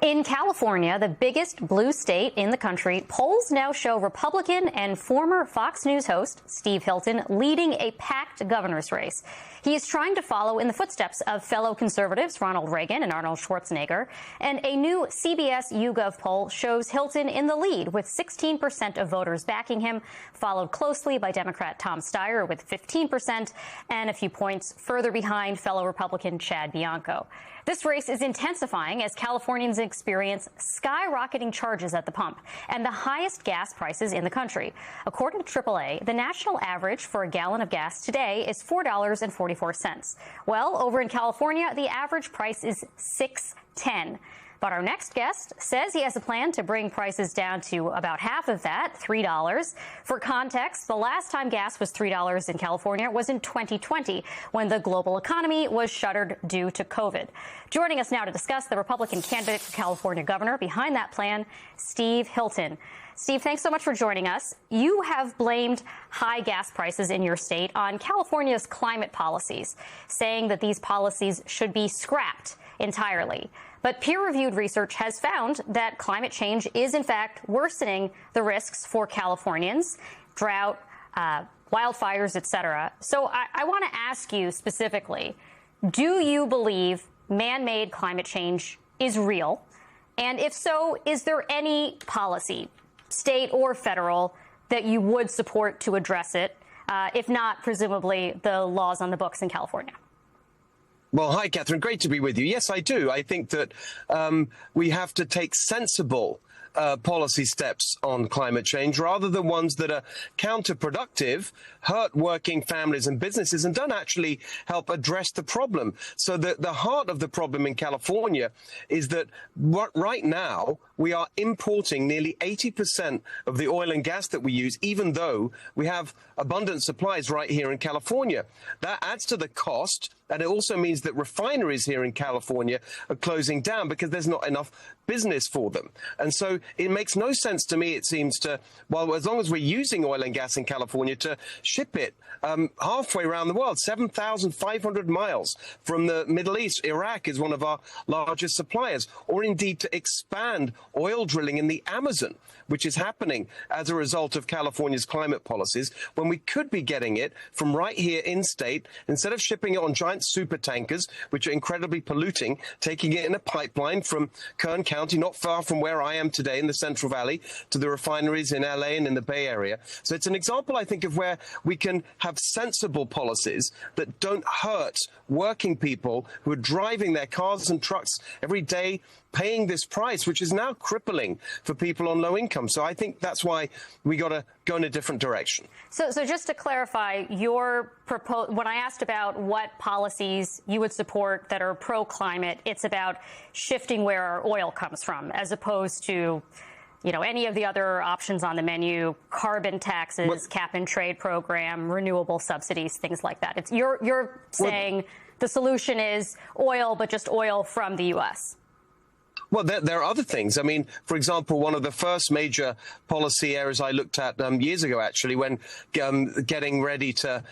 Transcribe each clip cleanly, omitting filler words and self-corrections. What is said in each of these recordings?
In California, the biggest blue state in the country, polls now show Republican and former Fox News host Steve Hilton leading a packed governor's race. He is trying to follow in the footsteps of fellow conservatives Ronald Reagan and Arnold Schwarzenegger. And a new CBS YouGov poll shows Hilton in the lead with 16% of voters backing him, followed closely by Democrat Tom Steyer with 15% and a few points further behind fellow Republican Chad Bianco. This race is intensifying as Californians experience skyrocketing charges at the pump and the highest gas prices in the country. According to AAA, the national average for a gallon of gas today is $4.44. Well, over in California, the average price is $6.10. But our next guest says he has a plan to bring prices down to about half of that, $3. For context, the last time gas was $3 in California was in 2020, when the global economy was shuttered due to COVID. Joining us now to discuss the Republican candidate for California governor behind that plan, Steve Hilton. Steve, thanks so much for joining us. You have blamed high gas prices in your state on California's climate policies, saying that these policies should be scrapped entirely. But peer-reviewed research has found that climate change is, in fact, worsening the risks for Californians, drought, wildfires, et cetera. So I want to ask you specifically, do you believe man-made climate change is real? And if so, is there any policy, state or federal, that you would support to address it? If not, presumably the laws on the books in California. Well, hi, Catherine. Great to be with you. Yes, I do. I think that we have to take sensible policy steps on climate change rather than ones that are counterproductive, hurt working families and businesses, and don't actually help address the problem. So the heart of the problem in California is that right now we are importing nearly 80% of the oil and gas that we use, even though we have abundant supplies right here in California. That adds to the cost. And it also means that refineries here in California are closing down because there's not enough business for them. And so it makes no sense to me, it seems, to, well, as long as we're using oil and gas in California, to ship it halfway around the world, 7,500 miles from the Middle East. Iraq is one of our largest suppliers, or indeed to expand oil drilling in the Amazon, which is happening as a result of California's climate policies, when we could be getting it from right here in state, instead of shipping it on giant super tankers, which are incredibly polluting, taking it in a pipeline from Kern County, not far from where I am today in the Central Valley, to the refineries in LA and in the Bay Area. So it's an example, I think, of where we can have sensible policies that don't hurt working people who are driving their cars and trucks every day, paying this price, which is now crippling for people on low income. So I think that's why we got to go in a different direction. So just to clarify, when I asked about what policies you would support that are pro-climate, it's about shifting where our oil comes from, as opposed to, you know, any of the other options on the menu, carbon taxes, cap and trade program, renewable subsidies, things like that. You're saying the solution is oil, but just oil from the U.S. Well, there are other things. I mean, for example, one of the first major policy areas I looked at years ago, actually, when getting ready to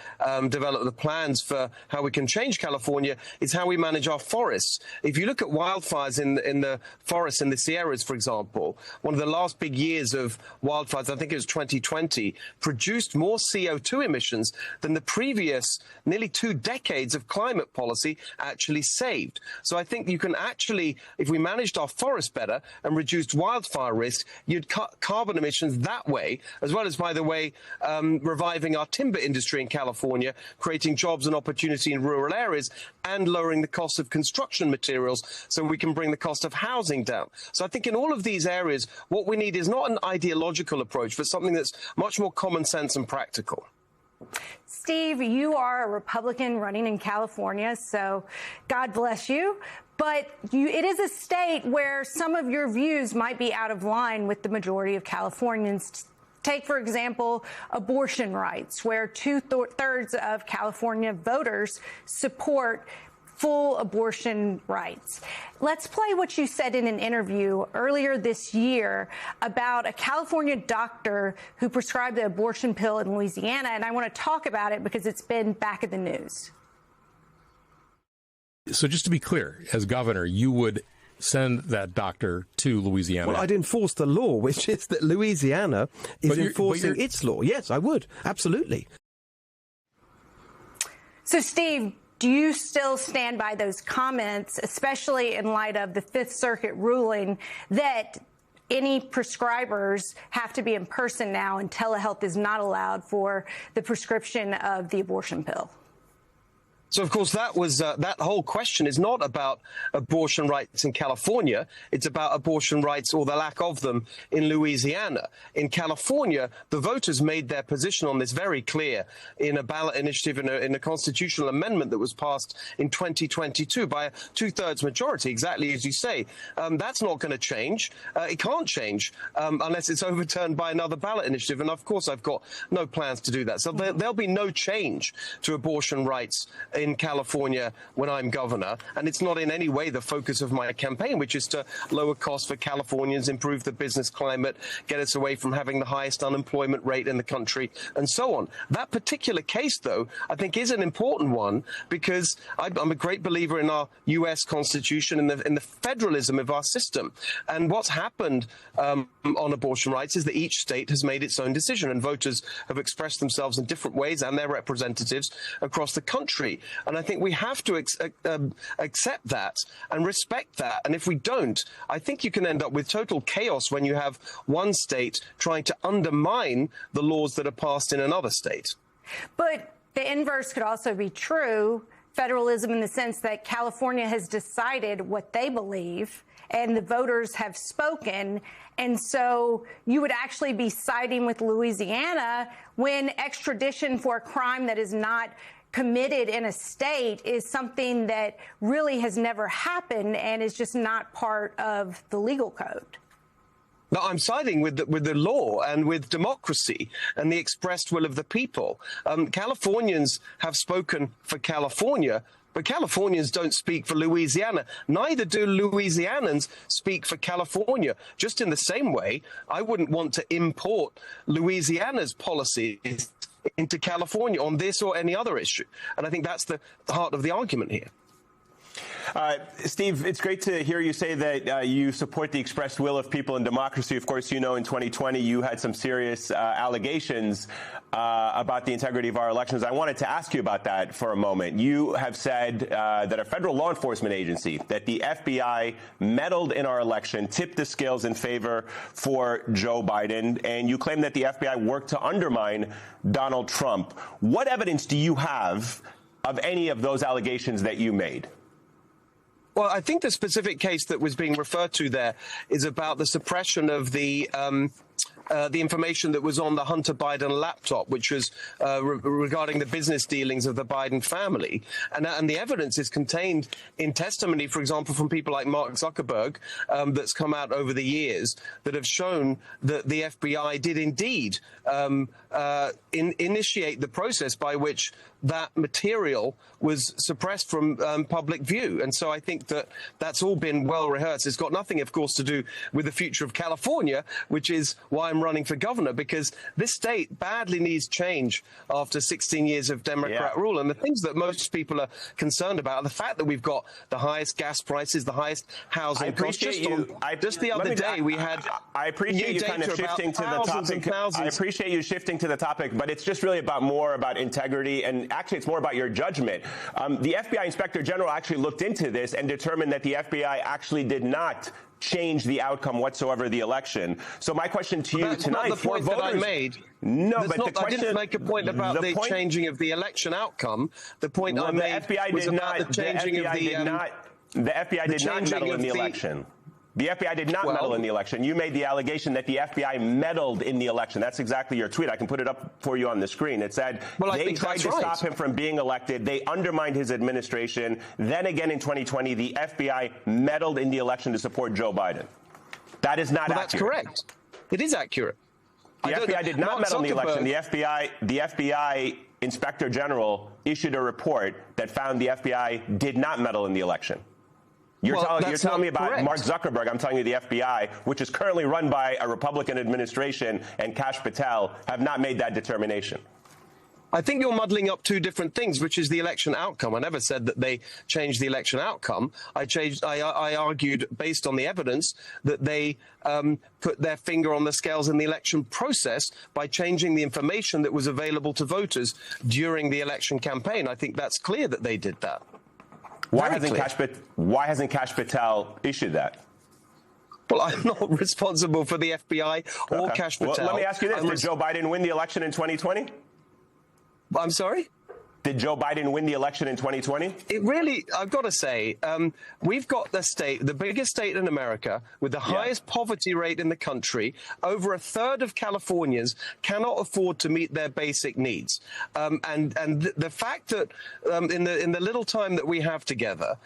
develop the plans for how we can change California, is how we manage our forests. If you look at wildfires in the forests in the Sierras, for example, one of the last big years of wildfires, I think it was 2020, produced more CO2 emissions than the previous nearly 2 decades of climate policy actually saved. So I think you can actually, if we managed our forests better and reduced wildfire risk, you'd cut carbon emissions that way, as well as, by the way, reviving our timber industry in California, creating jobs and opportunity in rural areas, and lowering the cost of construction materials so we can bring the cost of housing down. So I think in all of these areas, what we need is not an ideological approach, but something that's much more common sense and practical. Steve, you are a Republican running in California, so God bless you. But it is a state where some of your views might be out of line with the majority of Californians. Take, for example, abortion rights, where 2/3 of California voters support full abortion rights. Let's play what you said in an interview earlier this year about a California doctor who prescribed the abortion pill in Louisiana, and I want to talk about it because it's been back in the news. So just to be clear, as governor, you would send that doctor to Louisiana. Well, I'd enforce the law, which is that Louisiana is enforcing its law. Yes, I would. Absolutely. So, Steve, do you still stand by those comments, especially in light of the Fifth Circuit ruling that any prescribers have to be in person now and telehealth is not allowed for the prescription of the abortion pill? So, of course, that whole question is not about abortion rights in California. It's about abortion rights, or the lack of them, in Louisiana. In California, the voters made their position on this very clear in a ballot initiative, in a constitutional amendment that was passed in 2022 by a two-thirds majority, exactly as you say. That's not going to change. It can't change unless it's overturned by another ballot initiative. And, of course, I've got no plans to do that. So there'll be no change to abortion rights in California when I'm governor, and it's not in any way the focus of my campaign, which is to lower costs for Californians, improve the business climate, get us away from having the highest unemployment rate in the country, and so on. That particular case, though, I think is an important one, because I'm a great believer in our U.S. Constitution and in the federalism of our system. And what's happened on abortion rights is that each state has made its own decision, and voters have expressed themselves in different ways, and their representatives across the country. And I think we have to accept that and respect that. And if we don't, I think you can end up with total chaos when you have one state trying to undermine the laws that are passed in another state. But the inverse could also be true. Federalism, in the sense that California has decided what they believe and the voters have spoken. And so you would actually be siding with Louisiana when extradition for a crime that is not committed in a state is something that really has never happened and is just not part of the legal code. No, I'm siding with the law and with democracy and the expressed will of the people. Californians have spoken for California, but Californians don't speak for Louisiana. Neither do Louisianans speak for California. Just in the same way, I wouldn't want to import Louisiana's policies into California on this or any other issue. And I think that's the heart of the argument here. Steve, it's great to hear you say that you support the expressed will of people and democracy. Of course, you know, in 2020, you had some serious allegations about the integrity of our elections. I wanted to ask you about that for a moment. You have said that a federal law enforcement agency, that the FBI meddled in our election, tipped the scales in favor for Joe Biden, and you claim that the FBI worked to undermine Donald Trump. What evidence do you have of any of those allegations that you made? Well, I think the specific case that was being referred to there is about the suppression of the information that was on the Hunter Biden laptop, which was regarding the business dealings of the Biden family. And the evidence is contained in testimony, for example, from people like Mark Zuckerberg, that's come out over the years that have shown that the FBI did indeed initiate the process by which that material was suppressed from public view. And so I think that that's all been well rehearsed. It's got nothing, of course, to do with the future of California, which is why I'm running for governor, because this state badly needs change after 16 years of Democrat rule. And the things that most people are concerned about are the fact that we've got the highest gas prices, the highest housing costs. Just the other day, we had. I appreciate you kind of shifting to the topic. I appreciate you shifting to the topic, but it's just really more about integrity, and actually it's more about your judgment. The FBI Inspector General actually looked into this and determined that the FBI actually did not change the outcome whatsoever of the election. So my question to you tonight, not the point that I made. No, but the question, I didn't make a point about the changing of the election outcome. The point I made was about the changing of the FBI did not meddle in the election. The FBI did not meddle in the election. You made the allegation that the FBI meddled in the election. That's exactly your tweet. I can put it up for you on the screen. It said they tried to stop him from being elected. They undermined his administration. Then again in 2020, the FBI meddled in the election to support Joe Biden. That is not accurate. That's correct. It is accurate. The FBI did not meddle in the election. The FBI Inspector General issued a report that found the FBI did not meddle in the election. You're telling me about Mark Zuckerberg. I'm telling you the FBI, which is currently run by a Republican administration, and Kash Patel have not made that determination. I think you're muddling up two different things, which is the election outcome. I never said that they changed the election outcome. I argued, based on the evidence, that they put their finger on the scales in the election process by changing the information that was available to voters during the election campaign. I think that's clear that they did that. Why hasn't Kash Patel issued that? Well, I'm not responsible for the FBI or Kash Patel. Well, let me ask you this. Did Joe Biden win the election in 2020? I'm sorry? Did Joe Biden win the election in 2020? It really, I've got to say, we've got the biggest state in America with the highest poverty rate in the country. Over a third of Californians cannot afford to meet their basic needs. And the fact that in the little time that we have together,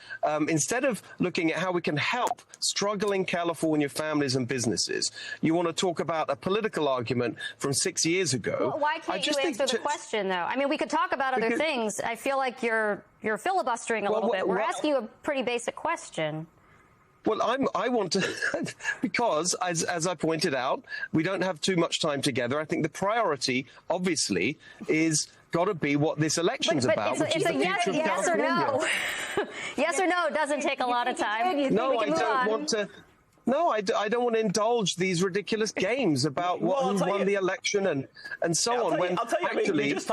instead of looking at how we can help struggling California families and businesses, you want to talk about a political argument from 6 years ago. Well, why can't you answer the question, though? I mean, we could talk about other things. I feel like you're filibustering a little bit. We're asking you a pretty basic question. Well, I want to, because as I pointed out, we don't have too much time together. I think the priority, obviously, is got to be what this election's about, which is the future of California. Yes or no. Yes or no doesn't take a lot of time. No, I don't want to. No, I don't want to indulge these ridiculous games about who won the election and so on. I'll tell you, actually, you just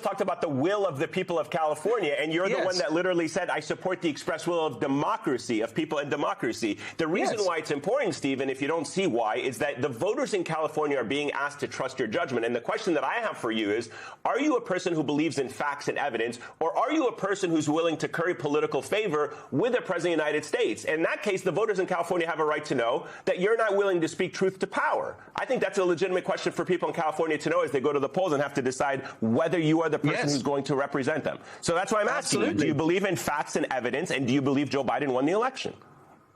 talked about the will of the people of California, and you're the one that literally said, I support the express will of democracy, of people and democracy. The reason why it's important, Stephen, if you don't see why, is that the voters in California are being asked to trust your judgment. And the question that I have for you is, are you a person who believes in facts and evidence, or are you a person who's willing to curry political favor with the President of the United States? In that case, the voters in California have a right to know that you're not willing to speak truth to power. I think that's a legitimate question for people in California to know as they go to the polls and have to decide whether you are the person who's going to represent them. So that's why I'm asking you, do you believe in facts and evidence, and do you believe Joe Biden won the election?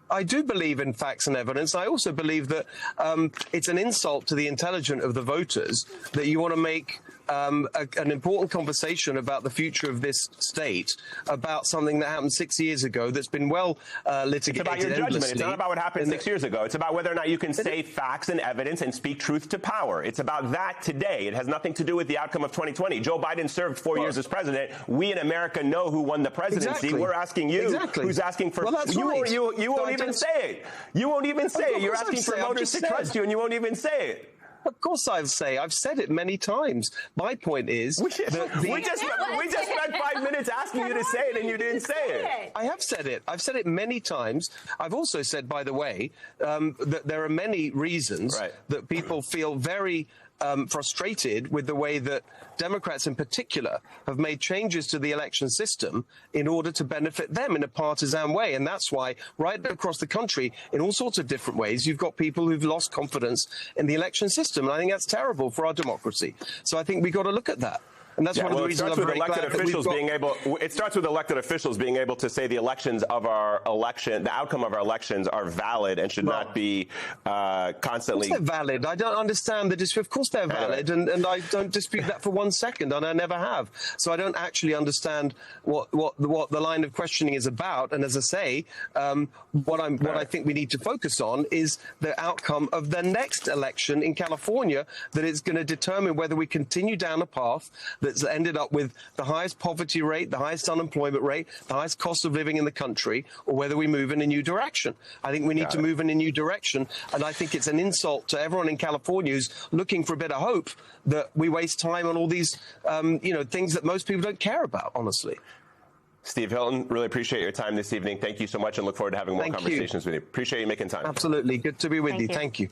I do believe in facts and evidence. I also believe that it's an insult to the intelligence of the voters that you want to make an important conversation about the future of this state, about something that happened 6 years ago that's been well litigated. It's about your judgment. It's not about what happened 6 years ago. It's about whether or not you can say facts and evidence and speak truth to power. It's about that today. It has nothing to do with the outcome of 2020. Joe Biden served 4 years as president. We in America know who won the presidency. Exactly. We're asking you, who's asking for... Well, that's right. You won't even say it. You won't even say it. You're asking for voters to trust you, and you won't even say it. Of course I've said it many times. My point is we just spent 5 minutes asking you to say it, and you didn't say it. I have said it. I've said it many times. I've also said, by the way, that there are many reasons that people feel very frustrated with the way that Democrats in particular have made changes to the election system in order to benefit them in a partisan way. And that's why right across the country, in all sorts of different ways, you've got people who've lost confidence in the election system. And I think that's terrible for our democracy. So I think we've got to look at that. And that's one of the reasons I'm very glad that we've got... It starts with elected officials being able to say the outcome of our elections are valid and should not be constantly... Of course they're valid. I don't understand the dispute. Of course they're valid, and I don't dispute that for 1 second, and I never have. So I don't actually understand what the line of questioning is about. And as I say, what I think we need to focus on is the outcome of the next election in California, that is going to determine whether we continue down a path that's ended up with the highest poverty rate, the highest unemployment rate, the highest cost of living in the country, or whether we move in a new direction. I think we need to move in a new direction, and I think it's an insult to everyone in California who's looking for a bit of hope that we waste time on all these, things that most people don't care about, honestly. Steve Hilton, really appreciate your time this evening. Thank you so much, and look forward to having more conversations with you. Appreciate you making time. Absolutely. Good to be with you. Thank you.